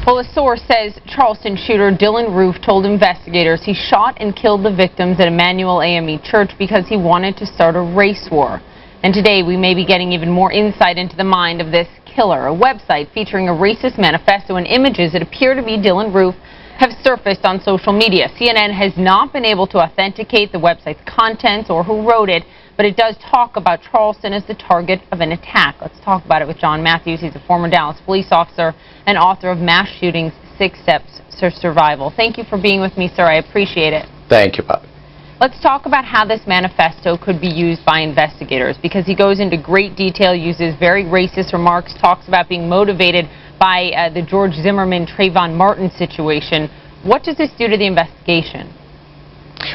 Well, a source says Charleston shooter Dylan Roof told investigators he shot and killed the victims at Emmanuel AME Church because he wanted to start a race war. And today we may be getting even more insight into the mind of this killer. A website featuring a racist manifesto and images that appear to be Dylan Roof have surfaced on social media. CNN has not been able to authenticate the website's contents or who wrote it, but it does talk about Charleston as the target of an attack. Let's talk about it with John Matthews. He's a former Dallas police officer and author of Mass Shootings, 6 Steps to Survival. Thank you for being with me, sir. I appreciate it. Thank you, Bobby. Let's talk about how this manifesto could be used by investigators, because he goes into great detail, uses very racist remarks, talks about being motivated by the George Zimmerman, Trayvon Martin situation. What does this do to the investigation?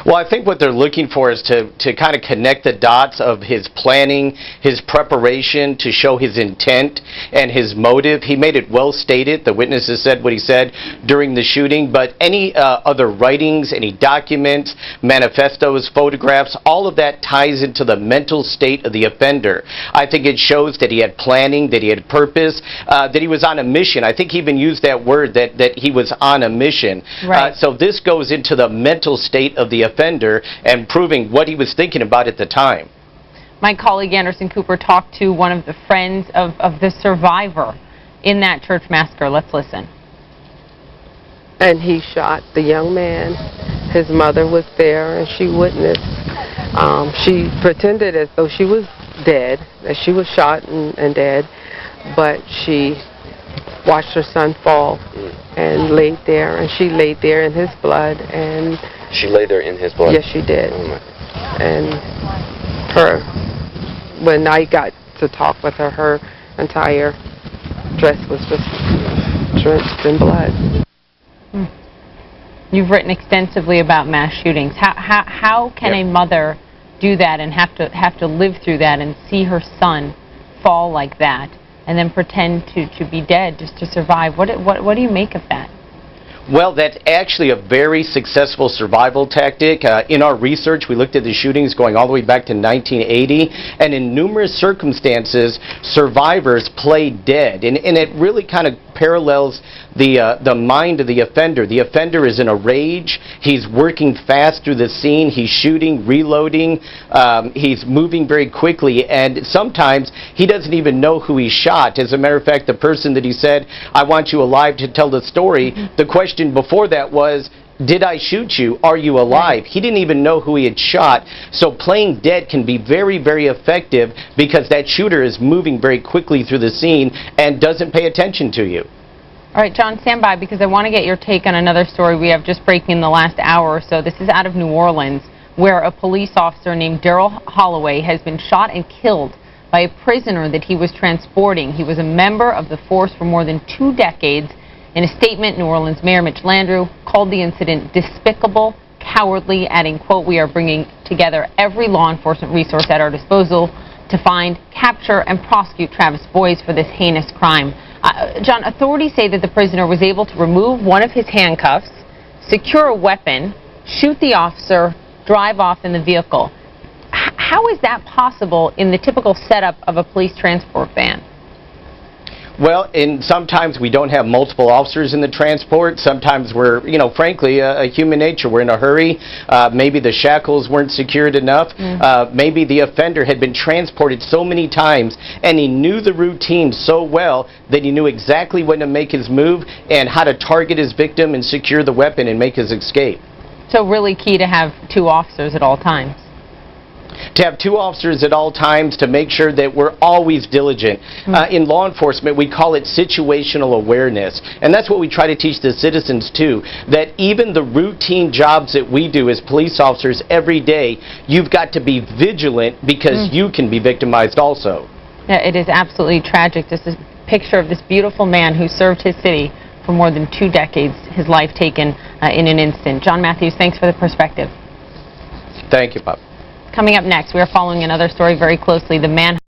Well, I think what they're looking for is to kind of connect the dots of his planning, his preparation, to show his intent and his motive. He made it well stated. The witnesses said what he said during the shooting, but any other writings, any documents, manifestos, photographs, all of that ties into the mental state of the offender. I think it shows that he had planning, that he had purpose, that he was on a mission. I think he even used that word, that he was on a mission. Right. So this goes into the mental state of the offender and proving what he was thinking about at the time. My colleague Anderson Cooper talked to one of the friends of the survivor in that church massacre. Let's listen. And he shot the young man. His mother was there and she witnessed. She pretended as though she was dead, that she was shot and dead, but she watched her son fall and laid there, and she laid there in his blood. And she lay there in his blood? Yes, she did. Oh, and when I got to talk with her, her entire dress was just drenched in blood. You've written extensively about mass shootings. How can a mother do that and have to live through that and see her son fall like that and then pretend to be dead just to survive? What do you make of that? Well, that's actually a very successful survival tactic. In our research, we looked at the shootings going all the way back to 1980, and in numerous circumstances, survivors play dead. And it really kind of parallels the mind of the offender. The offender is in a rage. He's working fast through the scene. He's shooting, reloading. He's moving very quickly, and sometimes he doesn't even know who he shot. As a matter of fact, the person that he said, "I want you alive to tell the story," the question before that was, "Did I shoot you? Are you alive?" He didn't even know who he had shot. So playing dead can be very, very effective because that shooter is moving very quickly through the scene and doesn't pay attention to you. All right, John, stand by because I want to get your take on another story we have just breaking in the last hour or so. This is out of New Orleans, where a police officer named Daryl Holloway has been shot and killed by a prisoner that he was transporting. He was a member of the force for more than 2 decades. In a statement, New Orleans Mayor Mitch Landrieu called the incident despicable, cowardly, adding, quote, "We are bringing together every law enforcement resource at our disposal to find, capture, and prosecute Travis Boyes for this heinous crime." John, authorities say that the prisoner was able to remove one of his handcuffs, secure a weapon, shoot the officer, drive off in the vehicle. How is that possible in the typical setup of a police transport van? Well, sometimes we don't have multiple officers in the transport. Sometimes we're, frankly, a human nature. We're in a hurry. Maybe the shackles weren't secured enough. Maybe the offender had been transported so many times and he knew the routine so well that he knew exactly when to make his move and how to target his victim and secure the weapon and make his escape. So really key to have 2 officers at all times. To have 2 officers at all times to make sure that we're always diligent. In law enforcement, we call it situational awareness. And that's what we try to teach the citizens too, that even the routine jobs that we do as police officers every day, you've got to be vigilant because you can be victimized also. Yeah, it is absolutely tragic. This is a picture of this beautiful man who served his city for more than 2 decades, his life taken in an instant. John Matthews, thanks for the perspective. Thank you, Bob. Coming up next, we are following another story very closely. The man